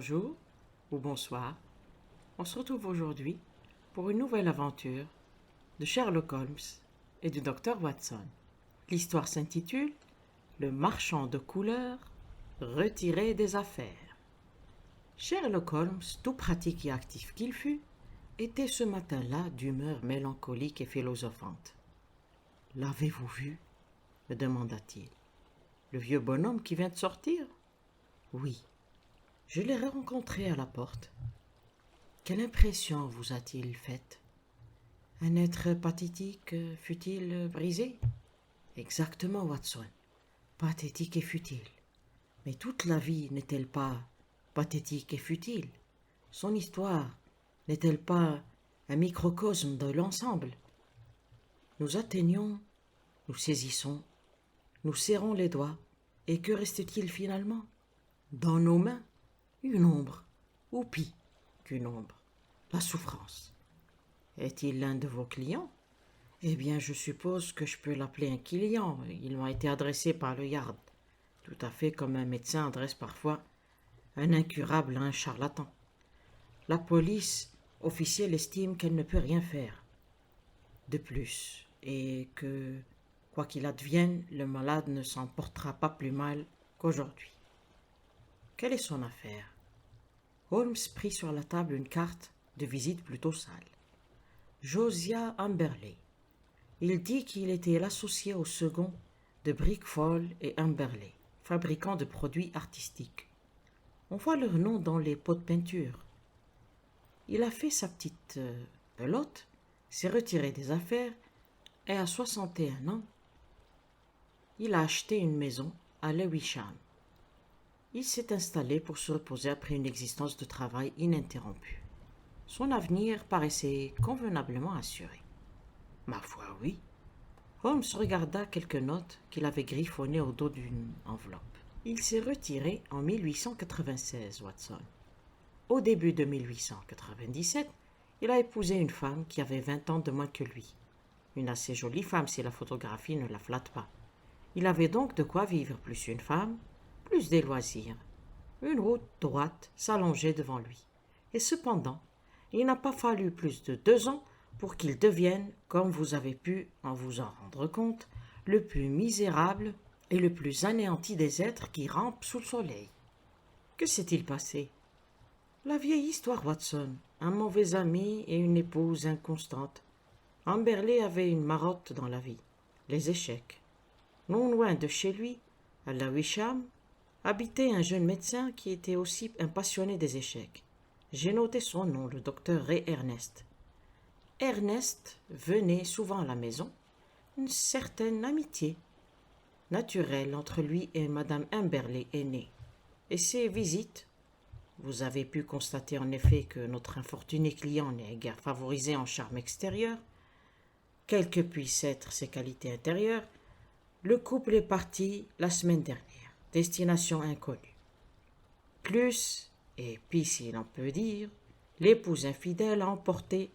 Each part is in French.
Bonjour ou bonsoir. On se retrouve aujourd'hui pour une nouvelle aventure de Sherlock Holmes et du docteur Watson. L'histoire s'intitule Le marchand de couleurs retiré des affaires. Sherlock Holmes, tout pratique et actif qu'il fût, était ce matin-là d'humeur mélancolique et philosophante. « L'avez-vous vu ?» me demanda-t-il. « Le vieux bonhomme qui vient de sortir ?»« Oui. Je l'ai rencontré à la porte. Quelle impression vous a-t-il faite? Un être pathétique fut-il brisé? Exactement, Watson. Pathétique et futile. Mais toute la vie n'est-elle pas pathétique et futile? Son histoire n'est-elle pas un microcosme de l'ensemble? Nous atteignons, nous saisissons, nous serrons les doigts, et que reste-t-il finalement? Dans nos mains, une ombre, ou pis qu'une ombre, la souffrance. Est-il l'un de vos clients? Eh bien, je suppose que je peux l'appeler un client. Il m'a été adressé par le Yard, tout à fait comme un médecin adresse parfois un incurable à un charlatan. La police officielle estime qu'elle ne peut rien faire de plus, et que, quoi qu'il advienne, le malade ne s'en portera pas plus mal qu'aujourd'hui. Quelle est son affaire? Holmes prit sur la table une carte de visite plutôt sale. Josiah Amberley. Il dit qu'il était l'associé au second de Brickfall et Amberley, fabricants de produits artistiques. On voit leur nom dans les pots de peinture. Il a fait sa petite pelote, s'est retiré des affaires et à 61 ans, il a acheté une maison à Lewisham. Il s'est installé pour se reposer après une existence de travail ininterrompue. Son avenir paraissait convenablement assuré. Ma foi, oui. Holmes regarda quelques notes qu'il avait griffonnées au dos d'une enveloppe. Il s'est retiré en 1896, Watson. Au début de 1897, il a épousé une femme qui avait 20 ans de moins que lui. Une assez jolie femme si la photographie ne la flatte pas. Il avait donc de quoi vivre, plus une femme, plus des loisirs. Une route droite s'allongeait devant lui. Et cependant, il n'a pas fallu plus de 2 ans pour qu'il devienne, comme vous avez pu en vous en rendre compte, le plus misérable et le plus anéanti des êtres qui rampent sous le soleil. Que s'est-il passé? La vieille histoire, Watson. Un mauvais ami et une épouse inconstante. Amberley avait une marotte dans la vie, les échecs. Non loin de chez lui, à Lewisham, habitait un jeune médecin qui était aussi un passionné des échecs. J'ai noté son nom, le docteur Ray Ernest. Ernest venait souvent à la maison, une certaine amitié naturelle entre lui et Madame Amberley est née. Et ces visites, vous avez pu constater en effet que notre infortuné client n'est guère favorisé en charme extérieur, quelles que puissent être ses qualités intérieures. Le couple est parti la semaine dernière. Destination inconnue. Plus, et pis si l'on peut dire, l'épouse infidèle a emporté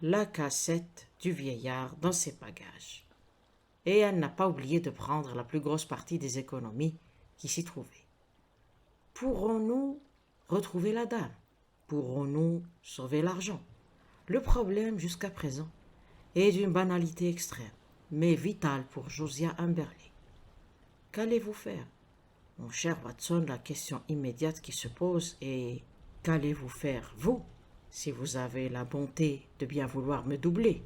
la cassette du vieillard dans ses bagages. Et elle n'a pas oublié de prendre la plus grosse partie des économies qui s'y trouvaient. Pourrons-nous retrouver la dame? Pourrons-nous sauver l'argent? Le problème, jusqu'à présent, est d'une banalité extrême, mais vitale pour Josiah Amberley. Qu'allez-vous faire? Mon cher Watson, la question immédiate qui se pose est « Qu'allez-vous faire, vous, si vous avez la bonté de bien vouloir me doubler ?»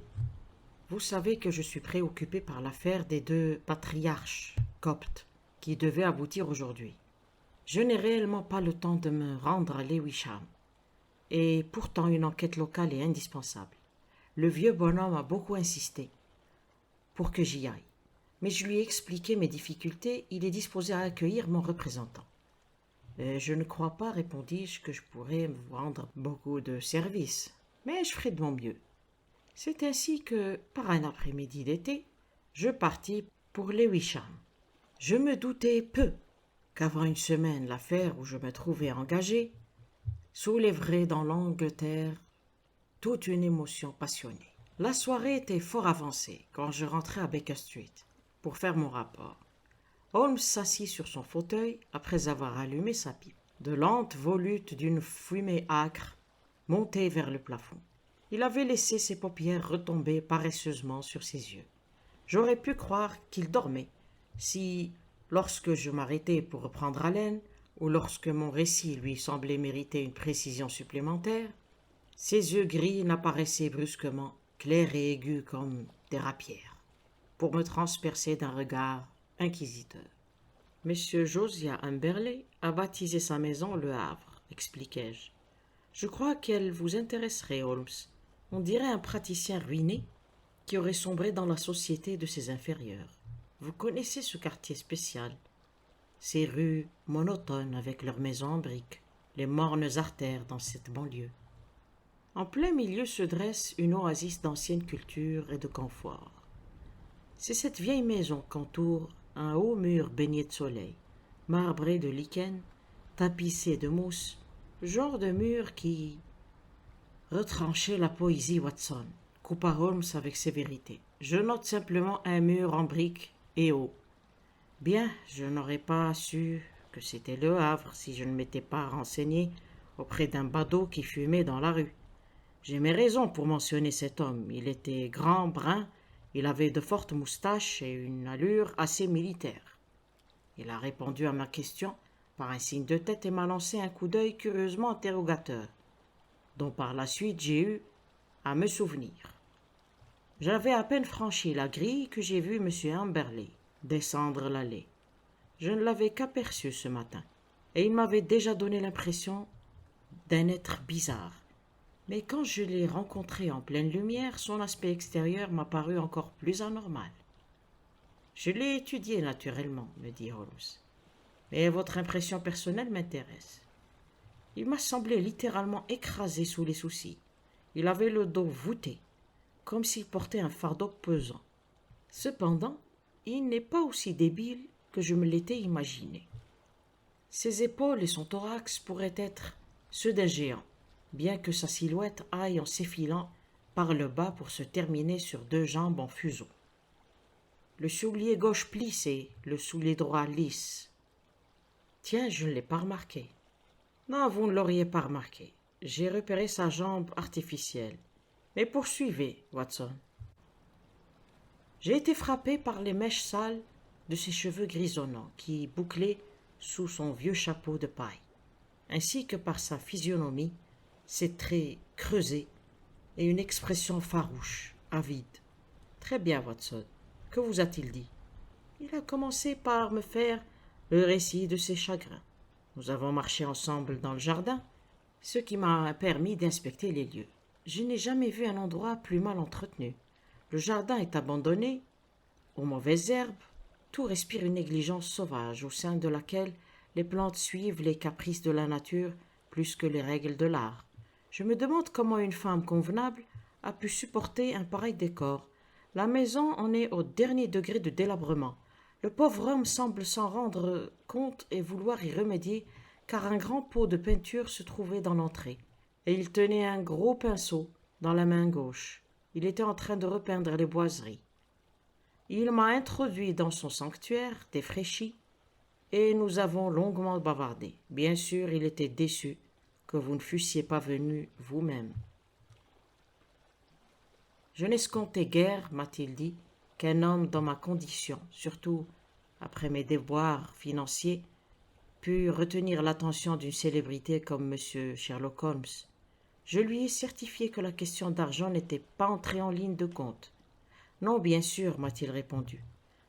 Vous savez que je suis préoccupé par l'affaire des 2 patriarches coptes qui devaient aboutir aujourd'hui. Je n'ai réellement pas le temps de me rendre à Lewisham. Et pourtant une enquête locale est indispensable. Le vieux bonhomme a beaucoup insisté pour que j'y aille. Mais je lui ai expliqué mes difficultés, il est disposé à accueillir mon représentant. Je ne crois pas, répondis-je, que je pourrais vous rendre beaucoup de services, mais je ferai de mon mieux. C'est ainsi que, par un après-midi d'été, je partis pour Lewisham. Je me doutais peu qu'avant une semaine, l'affaire où je me trouvais engagé soulèverait dans l'Angleterre toute une émotion passionnée. La soirée était fort avancée quand je rentrai à Baker Street pour faire mon rapport. Holmes s'assit sur son fauteuil après avoir allumé sa pipe. « De lentes volutes d'une fumée âcre montaient vers le plafond. Il avait laissé ses paupières retomber paresseusement sur ses yeux. J'aurais pu croire qu'il dormait si, lorsque je m'arrêtais pour reprendre haleine, ou lorsque mon récit lui semblait mériter une précision supplémentaire, ses yeux gris n'apparaissaient brusquement, clairs et aigus comme des rapières, pour me transpercer d'un regard inquisiteur. Monsieur Josiah Humberley a baptisé sa maison Le Havre, expliquai-je. Je crois qu'elle vous intéresserait, Holmes. On dirait un praticien ruiné qui aurait sombré dans la société de ses inférieurs. Vous connaissez ce quartier spécial, ces rues monotones avec leurs maisons en briques, les mornes artères dans cette banlieue. En plein milieu se dresse une oasis d'ancienne culture et de confort. C'est cette vieille maison qu'entoure un haut mur baigné de soleil, marbré de lichen, tapissé de mousse, genre de mur qui retranchait la poésie Watson, coupa Holmes avec sévérité. Je note simplement un mur en briques et haut. Bien, je n'aurais pas su que c'était Le Havre si je ne m'étais pas renseigné auprès d'un badaud qui fumait dans la rue. J'ai mes raisons pour mentionner cet homme. Il était grand, brun, il avait de fortes moustaches et une allure assez militaire. Il a répondu à ma question par un signe de tête et m'a lancé un coup d'œil curieusement interrogateur, dont par la suite j'ai eu à me souvenir. J'avais à peine franchi la grille que j'ai vu M. Humberley descendre l'allée. Je ne l'avais qu'aperçu ce matin, et il m'avait déjà donné l'impression d'un être bizarre. Mais quand je l'ai rencontré en pleine lumière, son aspect extérieur m'a paru encore plus anormal. Je l'ai étudié naturellement, me dit Holmes, mais votre impression personnelle m'intéresse. Il m'a semblé littéralement écrasé sous les soucis. Il avait le dos voûté, comme s'il portait un fardeau pesant. Cependant, il n'est pas aussi débile que je me l'étais imaginé. Ses épaules et son thorax pourraient être ceux d'un géant, bien que sa silhouette aille en s'effilant par le bas pour se terminer sur deux jambes en fuseau. Le soulier gauche plissé, le soulier droit lisse. Tiens, je ne l'ai pas remarqué. Non, vous ne l'auriez pas remarqué. J'ai repéré sa jambe artificielle. Mais poursuivez, Watson. J'ai été frappé par les mèches sales de ses cheveux grisonnants qui bouclaient sous son vieux chapeau de paille, ainsi que par sa physionomie, ses traits creusés et une expression farouche, avide. Très bien, Watson. Que vous a-t-il dit? Il a commencé par me faire le récit de ses chagrins. Nous avons marché ensemble dans le jardin, ce qui m'a permis d'inspecter les lieux. Je n'ai jamais vu un endroit plus mal entretenu. Le jardin est abandonné, aux mauvaises herbes, tout respire une négligence sauvage au sein de laquelle les plantes suivent les caprices de la nature plus que les règles de l'art. Je me demande comment une femme convenable a pu supporter un pareil décor. La maison en est au dernier degré de délabrement. Le pauvre homme semble s'en rendre compte et vouloir y remédier, car un grand pot de peinture se trouvait dans l'entrée, et il tenait un gros pinceau dans la main gauche. Il était en train de repeindre les boiseries. Il m'a introduit dans son sanctuaire, défraîchi, et nous avons longuement bavardé. Bien sûr, il était déçu que vous ne fussiez pas venu vous-même. Je n'escomptais guère, m'a-t-il dit, qu'un homme dans ma condition, surtout après mes déboires financiers, pût retenir l'attention d'une célébrité comme M. Sherlock Holmes. Je lui ai certifié que la question d'argent n'était pas entrée en ligne de compte. Non, bien sûr, m'a-t-il répondu.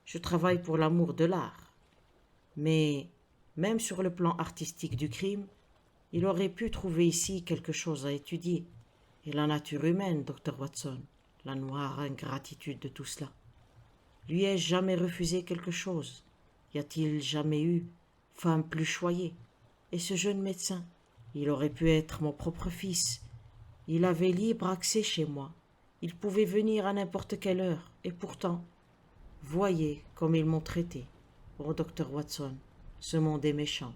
Je travaille pour l'amour de l'art. Mais, même sur le plan artistique du crime, il aurait pu trouver ici quelque chose à étudier. Et la nature humaine, Dr. Watson, la noire ingratitude de tout cela. Lui ai-je jamais refusé quelque chose? Y a-t-il jamais eu femme plus choyée? Et ce jeune médecin, il aurait pu être mon propre fils. Il avait libre accès chez moi. Il pouvait venir à n'importe quelle heure. Et pourtant, voyez comme ils m'ont traité. Oh, Dr. Watson, ce monde est méchant,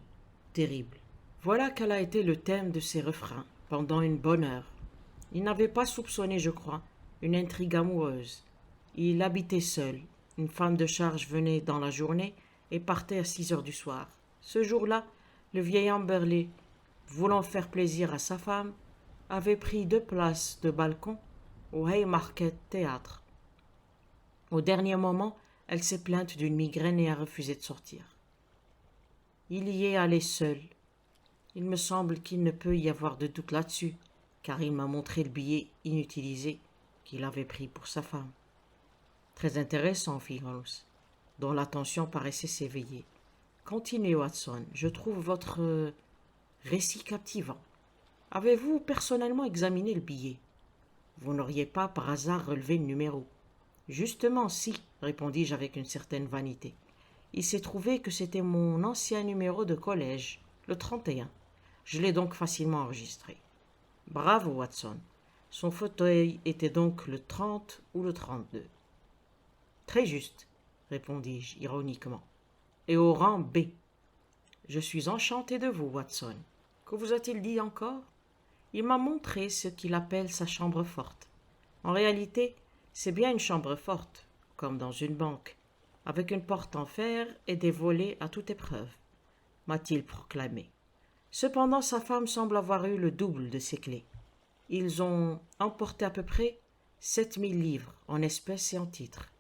terrible. Voilà quel a été le thème de ses refrains pendant une bonne heure. Il n'avait pas soupçonné, je crois, une intrigue amoureuse. Il habitait seul. Une femme de charge venait dans la journée et partait à 6 heures du soir. Ce jour-là, Le vieil Amberley, voulant faire plaisir à sa femme, avait pris 2 places de balcon au Haymarket Théâtre. Au dernier moment, elle s'est plainte d'une migraine et a refusé de sortir. Il y est allé seul. Il me semble qu'il ne peut y avoir de doute là-dessus, car il m'a montré le billet inutilisé qu'il avait pris pour sa femme. Très intéressant, fit Holmes, dont l'attention paraissait s'éveiller. Continuez, Watson, je trouve votre récit captivant. Avez-vous personnellement examiné le billet? Vous n'auriez pas par hasard relevé le numéro? Justement, si, répondis-je avec une certaine vanité. Il s'est trouvé que c'était mon ancien numéro de collège, le 31. Je l'ai donc facilement enregistré. Bravo, Watson. Son fauteuil était donc le 30 ou le 32. Très juste, répondis-je ironiquement. Et au rang B. Je suis enchanté de vous, Watson. Que vous a-t-il dit encore? Il m'a montré ce qu'il appelle sa chambre forte. En réalité, c'est bien une chambre forte, comme dans une banque, avec une porte en fer et des volets à toute épreuve, m'a-t-il proclamé. Cependant, sa femme semble avoir eu le double de ses clés. Ils ont emporté à peu près 7000 livres en espèces et en titres.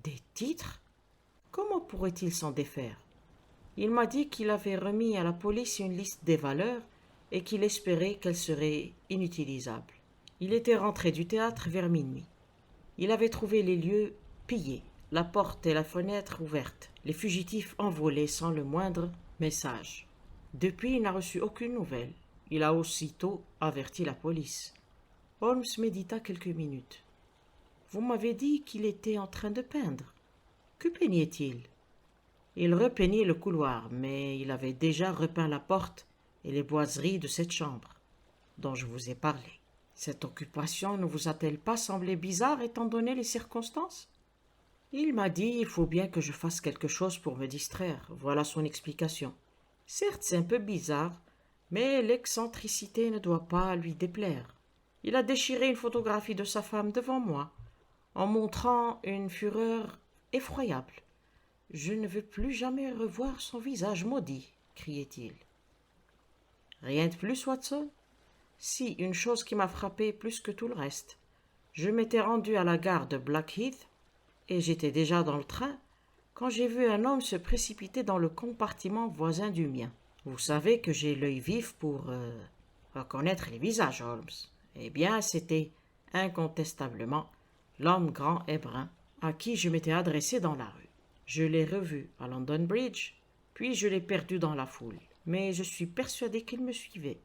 Des titres? Comment pourrait-il s'en défaire? Il m'a dit qu'il avait remis à la police une liste des valeurs et qu'il espérait qu'elle serait inutilisable. Il était rentré du théâtre vers minuit. Il avait trouvé les lieux pillés, la porte et la fenêtre ouvertes, les fugitifs envolés sans le moindre message. Depuis, il n'a reçu aucune nouvelle. Il a aussitôt averti la police. Holmes médita quelques minutes. Vous m'avez dit qu'il était en train de peindre. Que peignait-il? Il repeignait le couloir, mais il avait déjà repeint la porte et les boiseries de cette chambre, dont je vous ai parlé. Cette occupation ne vous a-t-elle pas semblé bizarre étant donné les circonstances? Il m'a dit il faut bien que je fasse quelque chose pour me distraire. Voilà son explication. Certes, c'est un peu bizarre, mais l'excentricité ne doit pas lui déplaire. Il a déchiré une photographie de sa femme devant moi, en montrant une fureur effroyable. Je ne veux plus jamais revoir son visage maudit, criait-il. Rien de plus, Watson? Si, une chose qui m'a frappé plus que tout le reste. Je m'étais rendu à la gare de Blackheath et j'étais déjà dans le train quand j'ai vu un homme se précipiter dans le compartiment voisin du mien. Vous savez que j'ai l'œil vif pour reconnaître les visages, Holmes. Eh bien, c'était incontestablement l'homme grand et brun à qui je m'étais adressé dans la rue. Je l'ai revu à London Bridge, puis je l'ai perdu dans la foule, mais je suis persuadé qu'il me suivait.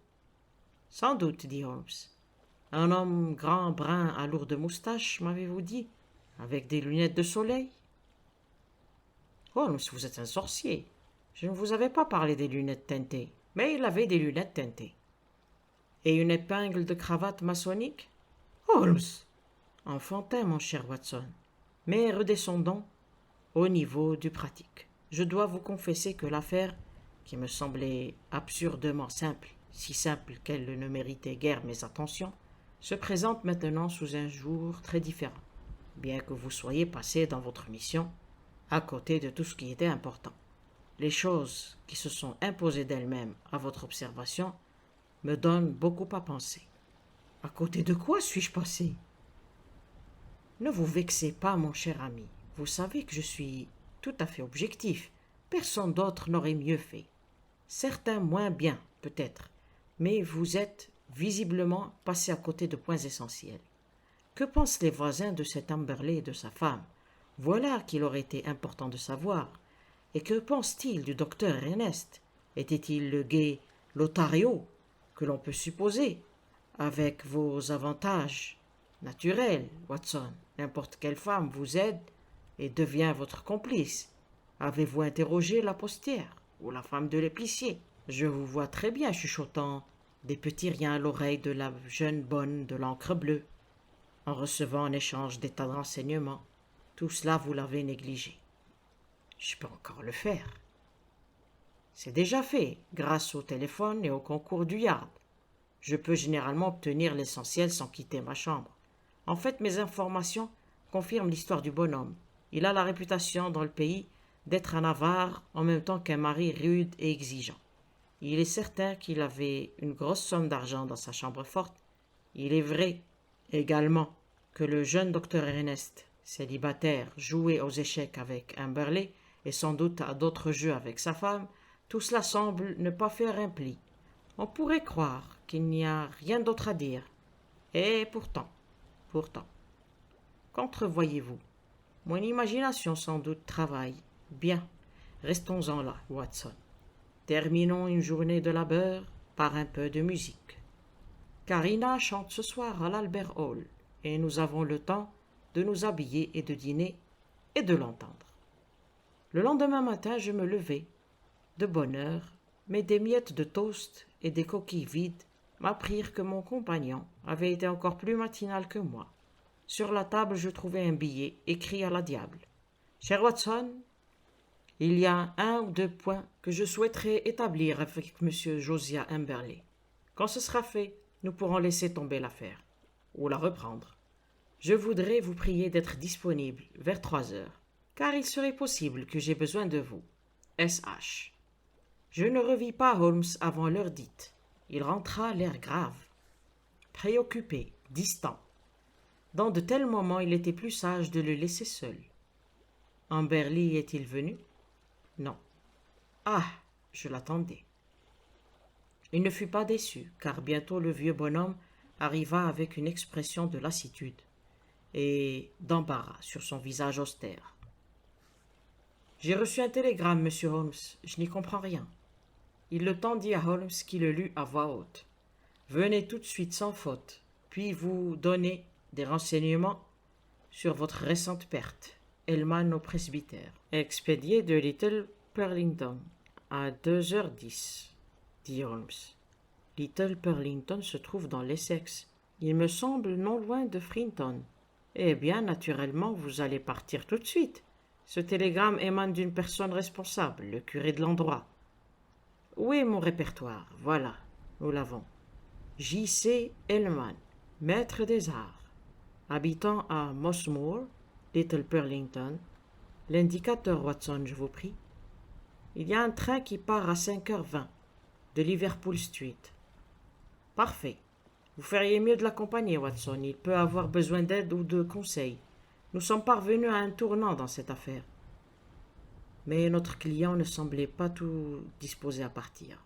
Sans doute, dit Holmes. Un homme grand, brun, à lourde moustache, m'avez-vous dit, avec des lunettes de soleil? Holmes, vous êtes un sorcier. Je ne vous avais pas parlé des lunettes teintées, mais il avait des lunettes teintées. Et une épingle de cravate maçonnique? Holmes! Enfantin, mon cher Watson. Mais redescendons au niveau du pratique. Je dois vous confesser que l'affaire, qui me semblait absurdement simple, si simple qu'elle ne méritait guère mes attentions, se présente maintenant sous un jour très différent, bien que vous soyez passé dans votre mission à côté de tout ce qui était important. Les choses qui se sont imposées d'elles-mêmes à votre observation me donnent beaucoup à penser. À côté de quoi suis-je passé? Ne vous vexez pas, mon cher ami. Vous savez que je suis tout à fait objectif. Personne d'autre n'aurait mieux fait. Certains moins bien, peut-être, mais vous êtes visiblement passé à côté de points essentiels. Que pensent les voisins de cet Amberley et de sa femme? Voilà qu'il aurait été important de savoir. Et que pense-t-il du docteur Ernest? Était-il le gai Lothario, que l'on peut supposer, avec vos avantages naturels, Watson? N'importe quelle femme vous aide et devient votre complice. Avez-vous interrogé la postière ou la femme de l'épicier? Je vous vois très bien chuchotant des petits riens à l'oreille de la jeune bonne de l'encre bleue, en recevant en échange des tas de renseignements. Tout cela, vous l'avez négligé. Je peux encore le faire. C'est déjà fait, grâce au téléphone et au concours du Yard. Je peux généralement obtenir l'essentiel sans quitter ma chambre. En fait, mes informations confirment l'histoire du bonhomme. Il a la réputation dans le pays d'être un avare en même temps qu'un mari rude et exigeant. Il est certain qu'il avait une grosse somme d'argent dans sa chambre forte. Il est vrai également que le jeune docteur Ernest, célibataire, jouait aux échecs avec Amberley et sans doute à d'autres jeux avec sa femme. Tout cela semble ne pas faire un pli. On pourrait croire qu'il n'y a rien d'autre à dire. Et pourtant, qu'entrevoyez-vous? Mon imagination sans doute travaille. Bien, restons-en là, Watson. Terminons une journée de labeur par un peu de musique. Karina chante ce soir à l'Albert Hall, et nous avons le temps de nous habiller et de dîner et de l'entendre. Le lendemain matin, je me levai de bonne heure, mais des miettes de toast et des coquilles vides m'apprirent que mon compagnon avait été encore plus matinal que moi. Sur la table, je trouvai un billet écrit à la diable. « Cher Watson, il y a 1 ou 2 points que je souhaiterais établir avec M. Josiah Amberley. Quand ce sera fait, nous pourrons laisser tomber l'affaire, ou la reprendre. Je voudrais vous prier d'être disponible vers 3 heures, car il serait possible que j'aie besoin de vous. S.H. » Je ne revis pas Holmes avant l'heure dite. Il rentra l'air grave, préoccupé, distant. Dans de tels moments, il était plus sage de le laisser seul. Amberley est-il venu? Non. Ah, je l'attendais. Il ne fut pas déçu, car bientôt le vieux bonhomme arriva avec une expression de lassitude et d'embarras sur son visage austère. « J'ai reçu un télégramme, monsieur Holmes. Je n'y comprends rien. » Il le tendit à Holmes qui le lut à voix haute. « Venez tout de suite sans faute, puis vous donner des renseignements sur votre récente perte. Hellman au presbytère. Expédié de Little Purlington à 2h10, dit Holmes. Little Purlington se trouve dans l'Essex. Il me semble non loin de Frinton. Eh bien, naturellement, vous allez partir tout de suite. Ce télégramme émane d'une personne responsable, le curé de l'endroit. Où est mon répertoire? Voilà, nous l'avons. J.C. Hellman, maître des arts, habitant à Mossmoor, Little Purlington. L'indicateur, Watson, je vous prie. Il y a un train qui part à 5h20 de Liverpool Street. Parfait. Vous feriez mieux de l'accompagner, Watson. Il peut avoir besoin d'aide ou de conseils. Nous sommes parvenus à un tournant dans cette affaire. Mais notre client ne semblait pas tout disposé à partir.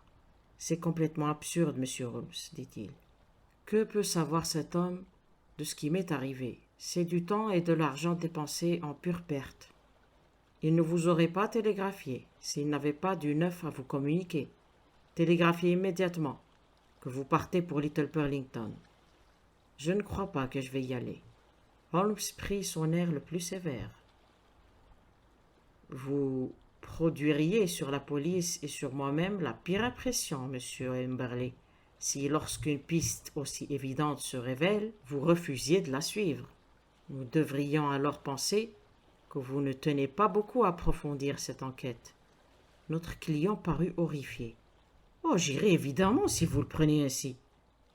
C'est complètement absurde, monsieur Holmes, dit-il. Que peut savoir cet homme de ce qui m'est arrivé? C'est du temps et de l'argent dépensés en pure perte. Il ne vous aurait pas télégraphié s'il n'avait pas du neuf à vous communiquer. Télégraphiez immédiatement que vous partez pour Little Purlington. Je ne crois pas que je vais y aller. Holmes prit son air le plus sévère. Vous produiriez sur la police et sur moi-même la pire impression, monsieur Amberley, si lorsqu'une piste aussi évidente se révèle, vous refusiez de la suivre. Nous devrions alors penser que vous ne tenez pas beaucoup à approfondir cette enquête. Notre client parut horrifié. « Oh, j'irai évidemment si vous le prenez ainsi, »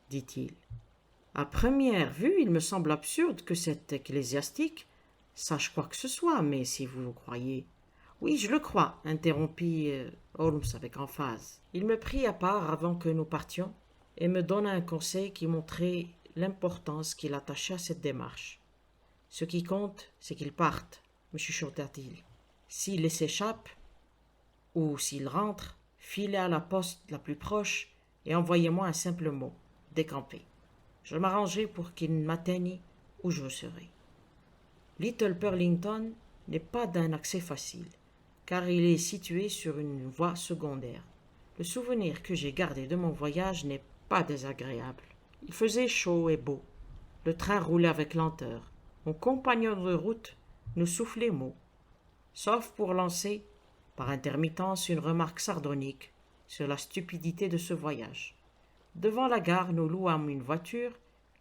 dit-il. « À première vue, il me semble absurde que cet ecclésiastique sache quoi que ce soit, mais si vous le croyez... » « Oui, je le crois, » interrompit Holmes avec emphase. Il me prit à part avant que nous partions et me donna un conseil qui montrait l'importance qu'il attachait à cette démarche. « Ce qui compte, c'est qu'il parte, » me chuchota-t-il. « S'il s'échappe ou s'il rentre, filez à la poste la plus proche et envoyez-moi un simple mot, décampé. Je m'arrangerai pour qu'il m'atteigne où je serai. Little Purlington n'est pas d'un accès facile, car il est situé sur une voie secondaire. Le souvenir que j'ai gardé de mon voyage n'est pas désagréable. Il faisait chaud et beau. Le train roulait avec lenteur. Mon compagnon de route nous soufflait mot, sauf pour lancer, par intermittence, une remarque sardonique sur la stupidité de ce voyage. Devant la gare, nous louâmes une voiture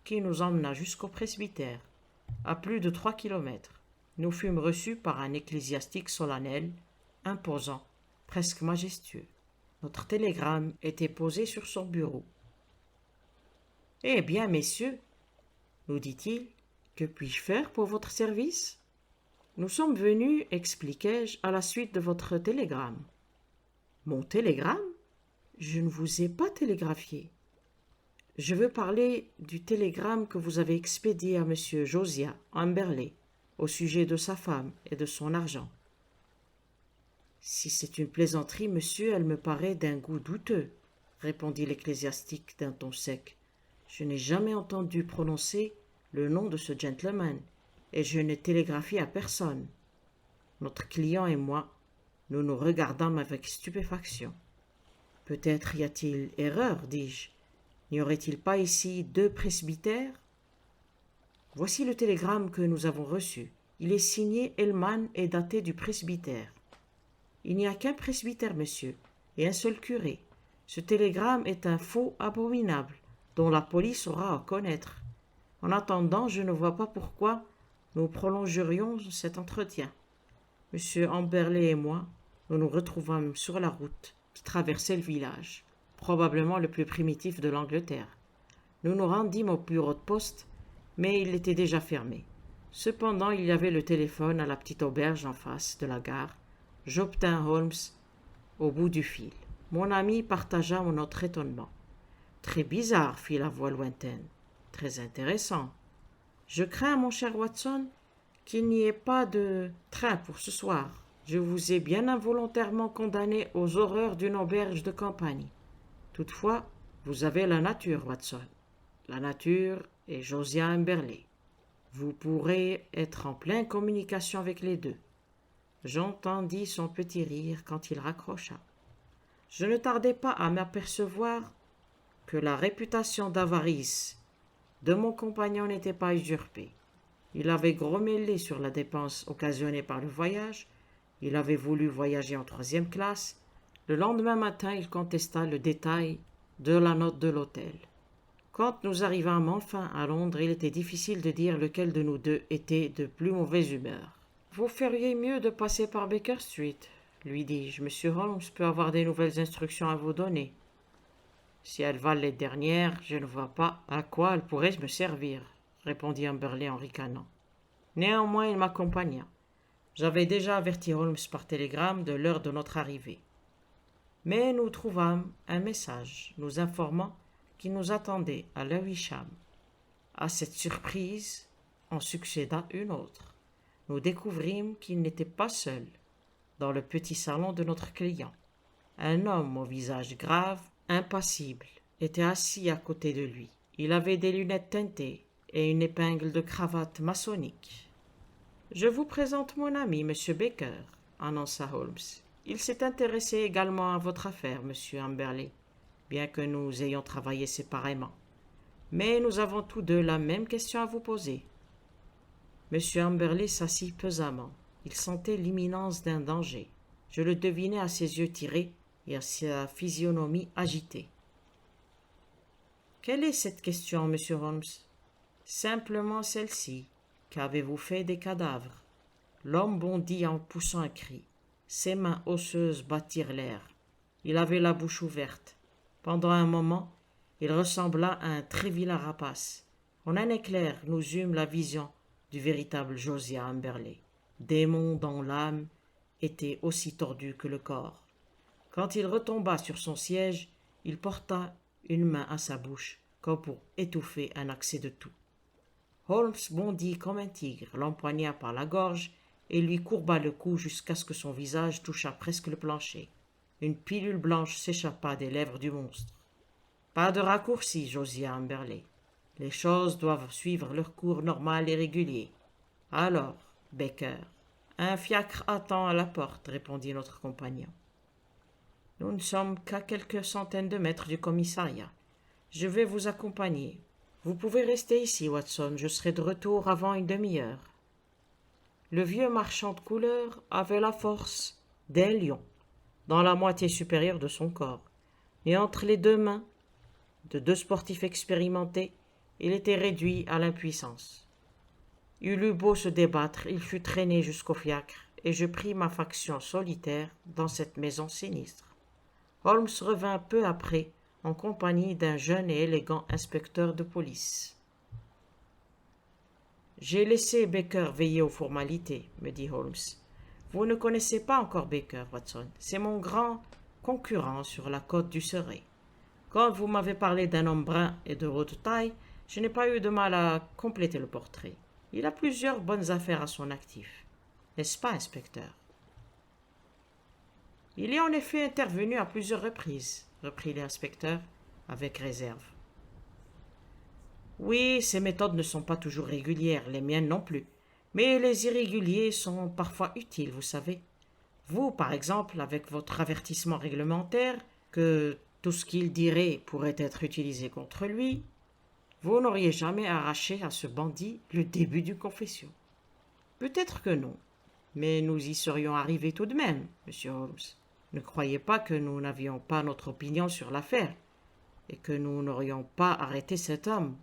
qui nous emmena jusqu'au presbytère, à plus de 3 kilomètres. Nous fûmes reçus par un ecclésiastique solennel, imposant, presque majestueux. Notre télégramme était posé sur son bureau. « Eh bien, messieurs, nous dit-il, que puis-je faire pour votre service? Nous sommes venus, expliquai-je, à la suite de votre télégramme. » « Mon télégramme? Je ne vous ai pas télégraphié. Je veux parler du télégramme que vous avez expédié à monsieur Josiah Amberley au sujet de sa femme et de son argent. Si c'est une plaisanterie, monsieur, elle me paraît d'un goût douteux, répondit l'ecclésiastique d'un ton sec. Je n'ai jamais entendu prononcer le nom de ce gentleman, et je n'ai télégraphié à personne. Notre client et moi, nous nous regardâmes avec stupéfaction. Peut-être y a-t-il erreur, dis-je. N'y aurait-il pas ici 2 presbytères? Voici le télégramme que nous avons reçu. Il est signé Hellman et daté du presbytère. Il n'y a qu'un presbytère, monsieur, et un seul curé. Ce télégramme est un faux abominable, dont la police aura à connaître. En attendant, je ne vois pas pourquoi nous prolongerions cet entretien. Monsieur Amberley et moi, nous nous retrouvâmes sur la route qui traversait le village, probablement le plus primitif de l'Angleterre. Nous nous rendîmes au bureau de poste, mais il était déjà fermé. Cependant, il y avait le téléphone à la petite auberge en face de la gare. J'obtins Holmes au bout du fil. Mon ami partagea notre étonnement. Très bizarre, fit la voix lointaine. Très intéressant. Je crains, mon cher Watson, qu'il n'y ait pas de train pour ce soir. Je vous ai bien involontairement condamné aux horreurs d'une auberge de campagne. Toutefois, vous avez la nature, Watson. La nature et Josiah Amberley. Vous pourrez être en pleine communication avec les deux. J'entendis son petit rire quand il raccrocha. Je ne tardai pas à m'apercevoir que la réputation d'avarice de mon compagnon n'était pas usurpée. Il avait grommelé sur la dépense occasionnée par le voyage. Il avait voulu voyager en 3e classe. Le lendemain matin, il contesta le détail de la note de l'hôtel. Quand nous arrivâmes enfin à Londres, il était difficile de dire lequel de nous deux était de plus mauvaise humeur. « Vous feriez mieux de passer par Baker Street, » lui dis-je. « Monsieur Holmes peut avoir des nouvelles instructions à vous donner. » « Si elles valent les dernières, je ne vois pas à quoi elles pourraient me servir, » répondit Amberley en ricanant. Néanmoins, il m'accompagna. J'avais déjà averti Holmes par télégramme de l'heure de notre arrivée. Mais nous trouvâmes un message nous informant qu'il nous attendait à Lewisham. À cette surprise en succéda une autre. Nous découvrîmes qu'il n'était pas seul dans le petit salon de notre client. Un homme au visage grave, impassible, était assis à côté de lui. Il avait des lunettes teintées et une épingle de cravate maçonnique. « Je vous présente mon ami, M. Baker, » annonça Holmes. « Il s'est intéressé également à votre affaire, M. Amberley, bien que nous ayons travaillé séparément. Mais nous avons tous deux la même question à vous poser. » M. Amberley s'assit pesamment. Il sentait l'imminence d'un danger. Je le devinais à ses yeux tirés et à sa physionomie agitée. « Quelle est cette question, monsieur Holmes ?»« Simplement celle-ci. Qu'avez-vous fait des cadavres ?» L'homme bondit en poussant un cri. Ses mains osseuses battirent l'air. Il avait la bouche ouverte. Pendant un moment, il ressembla à un très vilain rapace. En un éclair, nous eûmes la vision du véritable Josiah Amberley, démon dont l'âme était aussi tordue que le corps. Quand il retomba sur son siège, il porta une main à sa bouche, comme pour étouffer un accès de toux. Holmes bondit comme un tigre, l'empoigna par la gorge et lui courba le cou jusqu'à ce que son visage touchât presque le plancher. Une pilule blanche s'échappa des lèvres du monstre. « Pas de raccourci, Josiah Amberley. Les choses doivent suivre leur cours normal et régulier. Alors, Baker, un fiacre attend à la porte, » répondit notre compagnon. « Nous ne sommes qu'à quelques centaines de mètres du commissariat. Je vais vous accompagner. Vous pouvez rester ici, Watson, je serai de retour avant une demi-heure. » Le vieux marchand de couleurs avait la force d'un lion dans la moitié supérieure de son corps, et entre les deux mains de 2 sportifs expérimentés, il était réduit à l'impuissance. Il eut beau se débattre, il fut traîné jusqu'au fiacre, et je pris ma faction solitaire dans cette maison sinistre. Holmes revint peu après, en compagnie d'un jeune et élégant inspecteur de police. « J'ai laissé Baker veiller aux formalités, » me dit Holmes. « Vous ne connaissez pas encore Baker, Watson. C'est mon grand concurrent sur la côte du Surrey. Quand vous m'avez parlé d'un homme brun et de haute taille, je n'ai pas eu de mal à compléter le portrait. Il a plusieurs bonnes affaires à son actif. N'est-ce pas, inspecteur? Il est en effet intervenu à plusieurs reprises, reprit l'inspecteur avec réserve. Oui, ses méthodes ne sont pas toujours régulières, les miennes non plus. Mais les irréguliers sont parfois utiles, vous savez. Vous, par exemple, avec votre avertissement réglementaire, que tout ce qu'il dirait pourrait être utilisé contre lui, vous n'auriez jamais arraché à ce bandit le début d'une confession. Peut-être que non, mais nous y serions arrivés tout de même, monsieur Holmes. Ne croyez pas que nous n'avions pas notre opinion sur l'affaire, et que nous n'aurions pas arrêté cet homme.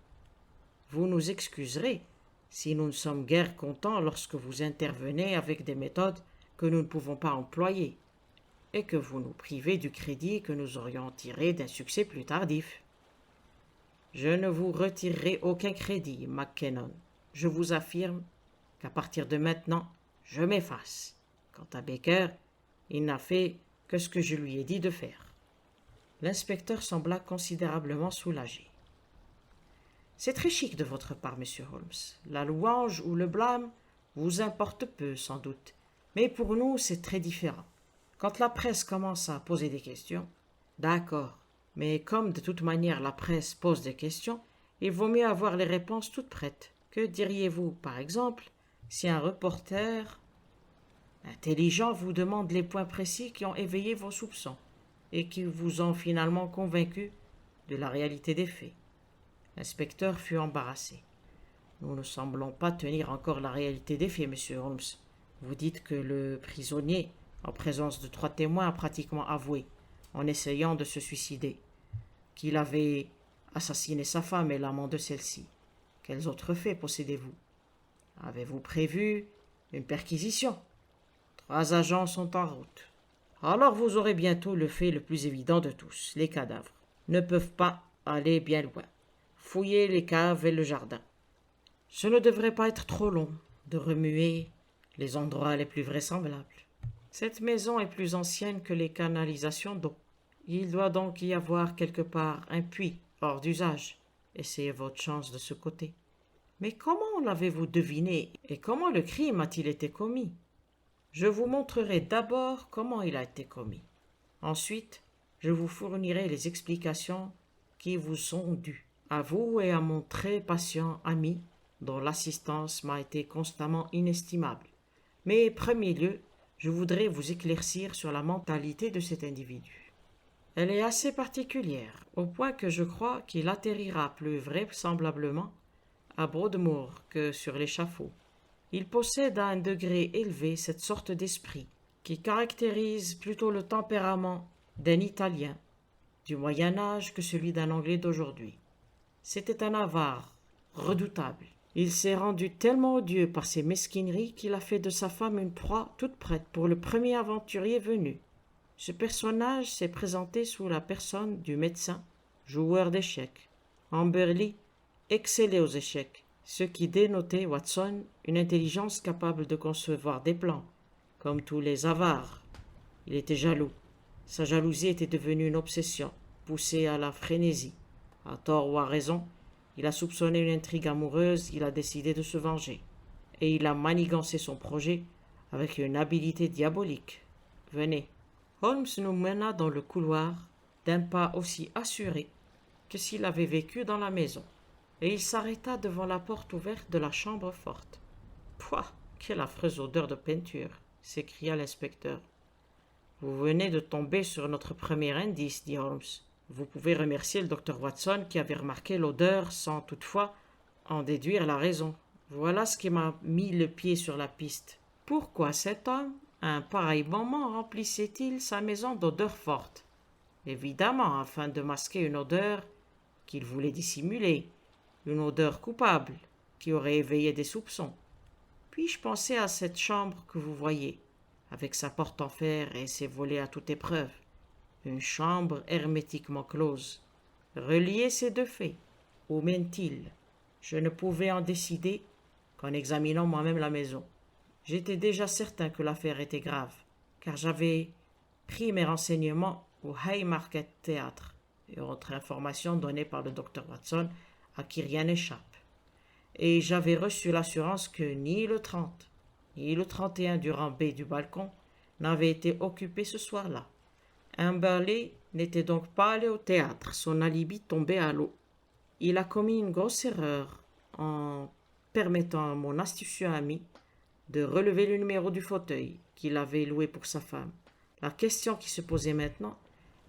Vous nous excuserez si nous ne sommes guère contents lorsque vous intervenez avec des méthodes que nous ne pouvons pas employer, et que vous nous privez du crédit que nous aurions tiré d'un succès plus tardif. Je ne vous retirerai aucun crédit, McKinnon. Je vous affirme qu'à partir de maintenant, je m'efface. Quant à Baker, il n'a fait que ce que je lui ai dit de faire. L'inspecteur sembla considérablement soulagé. C'est très chic de votre part, monsieur Holmes. La louange ou le blâme vous importe peu, sans doute. Mais pour nous, c'est très différent. Quand la presse commence à poser des questions, d'accord. Mais comme de toute manière la presse pose des questions, il vaut mieux avoir les réponses toutes prêtes. Que diriez-vous, par exemple, si un reporter intelligent vous demande les points précis qui ont éveillé vos soupçons et qui vous ont finalement convaincu de la réalité des faits? L'inspecteur fut embarrassé. Nous ne semblons pas tenir encore la réalité des faits, monsieur Holmes. Vous dites que le prisonnier, en présence de 3 témoins, a pratiquement avoué, en essayant de se suicider, qu'il avait assassiné sa femme et l'amant de celle-ci. Quels autres faits possédez-vous? Avez-vous prévu une perquisition? 3 agents sont en route. Alors vous aurez bientôt le fait le plus évident de tous. Les cadavres ne peuvent pas aller bien loin. Fouillez les caves et le jardin. Ce ne devrait pas être trop long de remuer les endroits les plus vraisemblables. Cette maison est plus ancienne que les canalisations d'eau. Il doit donc y avoir quelque part un puits hors d'usage. Essayez votre chance de ce côté. Mais comment l'avez-vous deviné et comment le crime a-t-il été commis? Je vous montrerai d'abord comment il a été commis. Ensuite, je vous fournirai les explications qui vous sont dues, à vous et à mon très patient ami, dont l'assistance m'a été constamment inestimable. Mais, premier lieu, je voudrais vous éclaircir sur la mentalité de cet individu. Elle est assez particulière, au point que je crois qu'il atterrira plus vraisemblablement à Broadmoor que sur l'échafaud. Il possède à un degré élevé cette sorte d'esprit qui caractérise plutôt le tempérament d'un Italien du Moyen Âge que celui d'un Anglais d'aujourd'hui. C'était un avare redoutable. Il s'est rendu tellement odieux par ses mesquineries qu'il a fait de sa femme une proie toute prête pour le premier aventurier venu. Ce personnage s'est présenté sous la personne du médecin, joueur d'échecs. Amberley excellait aux échecs, ce qui dénotait, Watson, une intelligence capable de concevoir des plans, comme tous les avares. Il était jaloux. Sa jalousie était devenue une obsession, poussée à la frénésie. À tort ou à raison, il a soupçonné une intrigue amoureuse, il a décidé de se venger. Et il a manigancé son projet avec une habileté diabolique. Venez. Holmes nous mena dans le couloir d'un pas aussi assuré que s'il avait vécu dans la maison, et il s'arrêta devant la porte ouverte de la chambre forte. « Pouah, quelle affreuse odeur de peinture !» s'écria l'inspecteur. « Vous venez de tomber sur notre premier indice, dit Holmes. Vous pouvez remercier le docteur Watson qui avait remarqué l'odeur sans toutefois en déduire la raison. Voilà ce qui m'a mis le pied sur la piste. Pourquoi cet homme, à un pareil moment, remplissait-il sa maison d'odeurs fortes? Évidemment, afin de masquer une odeur qu'il voulait dissimuler, une odeur coupable qui aurait éveillé des soupçons. Puis-je penser à cette chambre que vous voyez, avec sa porte en fer et ses volets à toute épreuve, une chambre hermétiquement close. Reliez ces 2 faits. Où mènent-ils? Je ne pouvais en décider qu'en examinant moi-même la maison. J'étais déjà certain que l'affaire était grave, car j'avais pris mes renseignements au Haymarket Theatre et autres informations données par le docteur Watson à qui rien n'échappe. Et j'avais reçu l'assurance que ni le 30, ni le 31 du rang B du balcon n'avaient été occupés ce soir-là. Amberley n'était donc pas allé au théâtre, son alibi tombait à l'eau. Il a commis une grosse erreur en permettant à mon astucieux ami de relever le numéro du fauteuil qu'il avait loué pour sa femme. La question qui se posait maintenant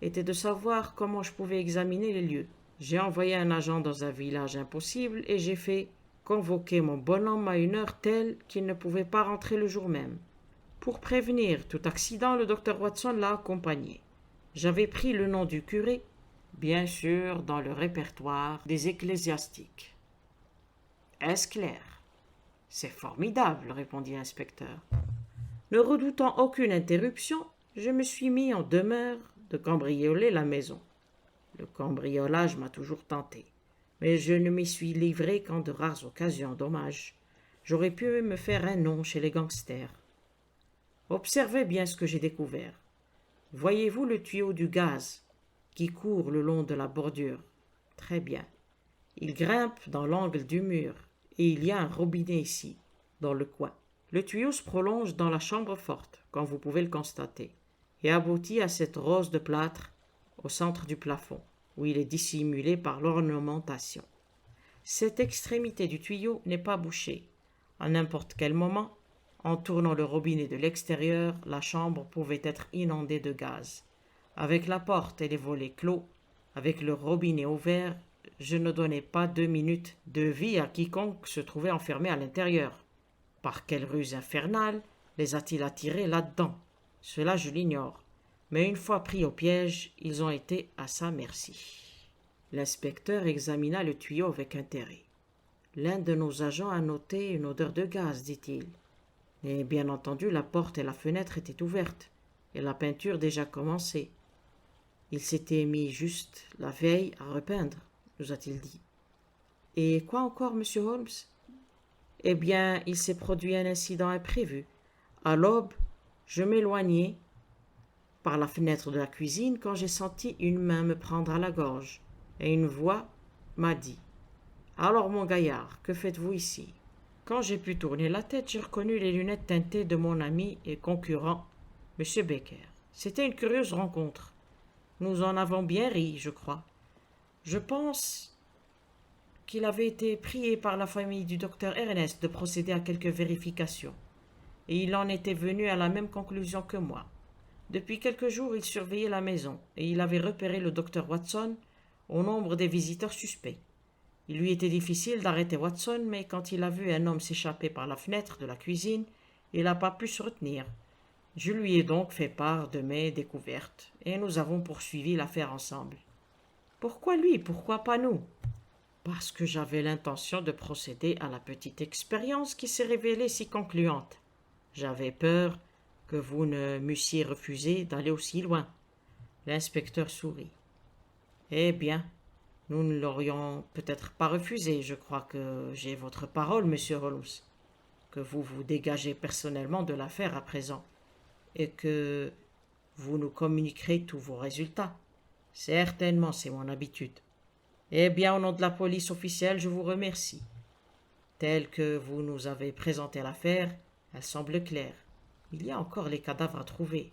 était de savoir comment je pouvais examiner les lieux. J'ai envoyé un agent dans un village impossible et j'ai fait convoquer mon bonhomme à une heure telle qu'il ne pouvait pas rentrer le jour même. Pour prévenir tout accident, le docteur Watson l'a accompagné. J'avais pris le nom du curé, bien sûr dans le répertoire des ecclésiastiques. Est-ce clair? C'est formidable, répondit l'inspecteur. Ne redoutant aucune interruption, je me suis mis en demeure de cambrioler la maison. Le cambriolage m'a toujours tenté, mais je ne m'y suis livré qu'en de rares occasions. Dommage. J'aurais pu me faire un nom chez les gangsters. Observez bien ce que j'ai découvert. Voyez-vous le tuyau du gaz qui court le long de la bordure? Très bien. Il grimpe dans l'angle du mur et il y a un robinet ici, dans le coin. Le tuyau se prolonge dans la chambre forte, comme vous pouvez le constater, et aboutit à cette rose de plâtre au centre du plafond, où il est dissimulé par l'ornementation. Cette extrémité du tuyau n'est pas bouchée. À n'importe quel moment, en tournant le robinet de l'extérieur, la chambre pouvait être inondée de gaz. Avec la porte et les volets clos, avec le robinet ouvert, je ne donnais pas 2 minutes de vie à quiconque se trouvait enfermé à l'intérieur. Par quelle ruse infernale les a-t-il attirés là-dedans? Cela je l'ignore, mais une fois pris au piège, ils ont été à sa merci. L'inspecteur examina le tuyau avec intérêt. L'un de nos agents a noté une odeur de gaz, dit-il. Et bien entendu, la porte et la fenêtre étaient ouvertes, et la peinture déjà commencée. Il s'était mis juste la veille à repeindre, nous a-t-il dit. Et quoi encore, monsieur Holmes? Eh bien, il s'est produit un incident imprévu. À l'aube, je m'éloignais par la fenêtre de la cuisine quand j'ai senti une main me prendre à la gorge, et une voix m'a dit « Alors, mon gaillard, que faites-vous ici ?» Quand j'ai pu tourner la tête, j'ai reconnu les lunettes teintées de mon ami et concurrent, M. Baker. C'était une curieuse rencontre. Nous en avons bien ri, je crois. Je pense qu'il avait été prié par la famille du docteur Ernest de procéder à quelques vérifications, et il en était venu à la même conclusion que moi. Depuis quelques jours, il surveillait la maison, et il avait repéré le docteur Watson au nombre des visiteurs suspects. Il lui était difficile d'arrêter Watson, mais quand il a vu un homme s'échapper par la fenêtre de la cuisine, il n'a pas pu se retenir. Je lui ai donc fait part de mes découvertes, et nous avons poursuivi l'affaire ensemble. Pourquoi lui? Pourquoi pas nous? Parce que j'avais l'intention de procéder à la petite expérience qui s'est révélée si concluante. J'avais peur que vous ne m'eussiez refusé d'aller aussi loin. L'inspecteur sourit. Eh bien, nous ne l'aurions peut-être pas refusé. Je crois que j'ai votre parole, monsieur Holmes, que vous vous dégagez personnellement de l'affaire à présent, et que vous nous communiquerez tous vos résultats. Certainement, c'est mon habitude. Eh bien, au nom de la police officielle, je vous remercie. Telle que vous nous avez présenté l'affaire, elle semble claire. Il y a encore les cadavres à trouver.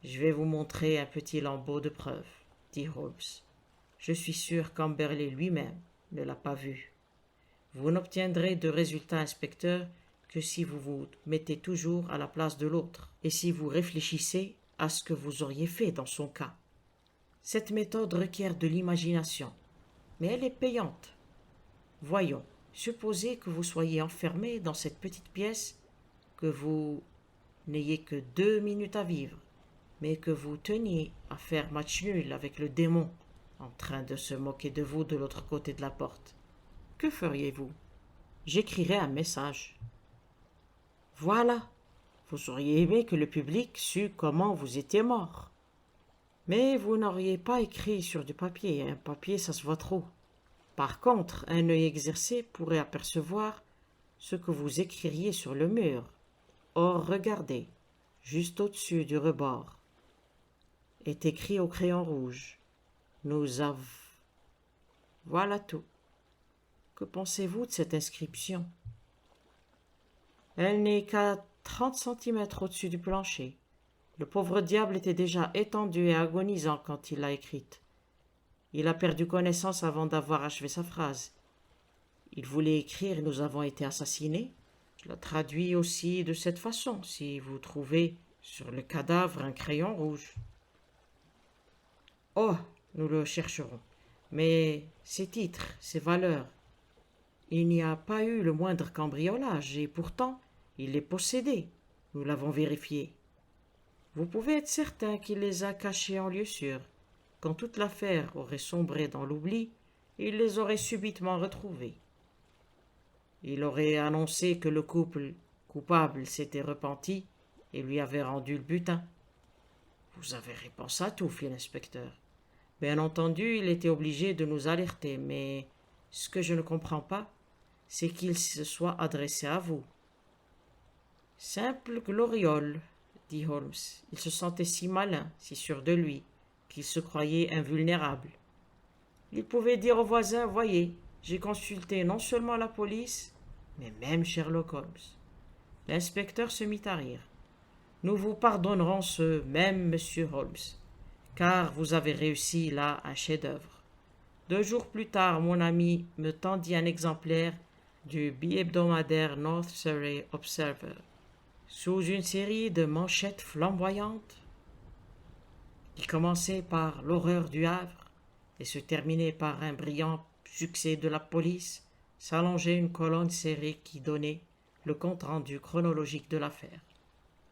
Je vais vous montrer un petit lambeau de preuve, dit Holmes. Je suis sûr qu'Amberley lui-même ne l'a pas vu. Vous n'obtiendrez de résultat, inspecteur, que si vous vous mettez toujours à la place de l'autre et si vous réfléchissez à ce que vous auriez fait dans son cas. Cette méthode requiert de l'imagination, mais elle est payante. Voyons, supposez que vous soyez enfermé dans cette petite pièce, que vous n'ayez que 2 minutes à vivre, mais que vous teniez à faire match nul avec le démon en train de se moquer de vous de l'autre côté de la porte. Que feriez-vous? J'écrirais un message. Voilà, vous auriez aimé que le public sût comment vous étiez mort. Mais vous n'auriez pas écrit sur du papier. Un papier, ça se voit trop. Par contre, un œil exercé pourrait apercevoir ce que vous écririez sur le mur. Or, regardez, juste au-dessus du rebord. est écrit au crayon rouge. Nous avons... Voilà tout. Que pensez-vous de cette inscription? Elle n'est qu'à 30 centimètres au-dessus du plancher. Le pauvre diable était déjà étendu et agonisant quand il l'a écrite. Il a perdu connaissance avant d'avoir achevé sa phrase. Il voulait écrire « Nous avons été assassinés ». Je la traduis aussi de cette façon, si vous trouvez sur le cadavre un crayon rouge. Oh, nous le chercherons. Mais ces titres, ces valeurs, il n'y a pas eu le moindre cambriolage et pourtant il les possédait. Nous l'avons vérifié. Vous pouvez être certain qu'il les a cachés en lieu sûr. Quand toute l'affaire aurait sombré dans l'oubli, il les aurait subitement retrouvés. Il aurait annoncé que le couple coupable s'était repenti et lui avait rendu le butin. Vous avez réponse à tout, fit l'inspecteur. Bien entendu, il était obligé de nous alerter, mais ce que je ne comprends pas, c'est qu'il se soit adressé à vous. Simple gloriole, dit Holmes. Il se sentait si malin, si sûr de lui, qu'il se croyait invulnérable. Il pouvait dire aux voisins, voyez, j'ai consulté non seulement la police, mais même Sherlock Holmes. L'inspecteur se mit à rire. Nous vous pardonnerons ce même monsieur Holmes, car vous avez réussi là un chef-d'œuvre. 2 jours plus tard, mon ami me tendit un exemplaire du bi-hebdomadaire North Surrey Observer, sous une série de manchettes flamboyantes qui commençaient par l'horreur du Havre et se terminaient par un brillant succès de la police, s'allongeait une colonne serrée qui donnait le compte-rendu chronologique de l'affaire.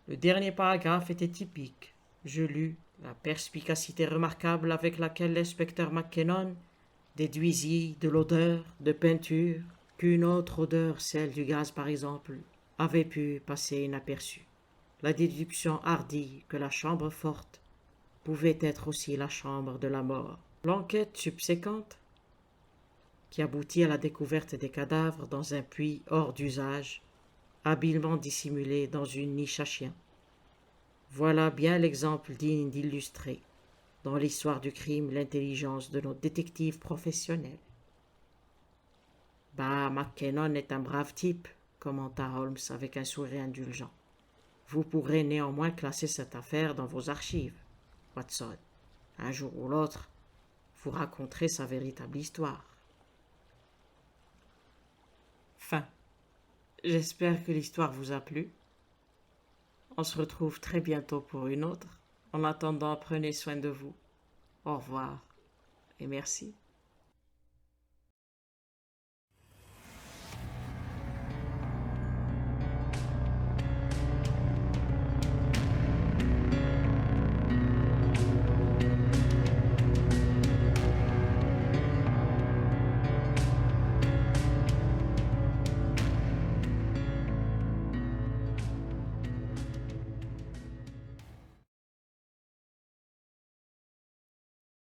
Le dernier paragraphe était typique. Je lus la perspicacité remarquable avec laquelle l'inspecteur Mackinnon déduisit de l'odeur de peinture qu'une autre odeur, celle du gaz par exemple, avait pu passer inaperçue. La déduction hardie que la chambre forte pouvait être aussi la chambre de la mort. L'enquête subséquente, qui aboutit à la découverte des cadavres dans un puits hors d'usage, habilement dissimulé dans une niche à chien. Voilà bien l'exemple digne d'illustrer, dans l'histoire du crime, l'intelligence de nos détectives professionnels. Bah, Mackinnon est un brave type, commenta Holmes avec un sourire indulgent. Vous pourrez néanmoins classer cette affaire dans vos archives, Watson. Un jour ou l'autre, vous raconterez sa véritable histoire. Fin. J'espère que l'histoire vous a plu. On se retrouve très bientôt pour une autre. En attendant, prenez soin de vous. Au revoir et merci.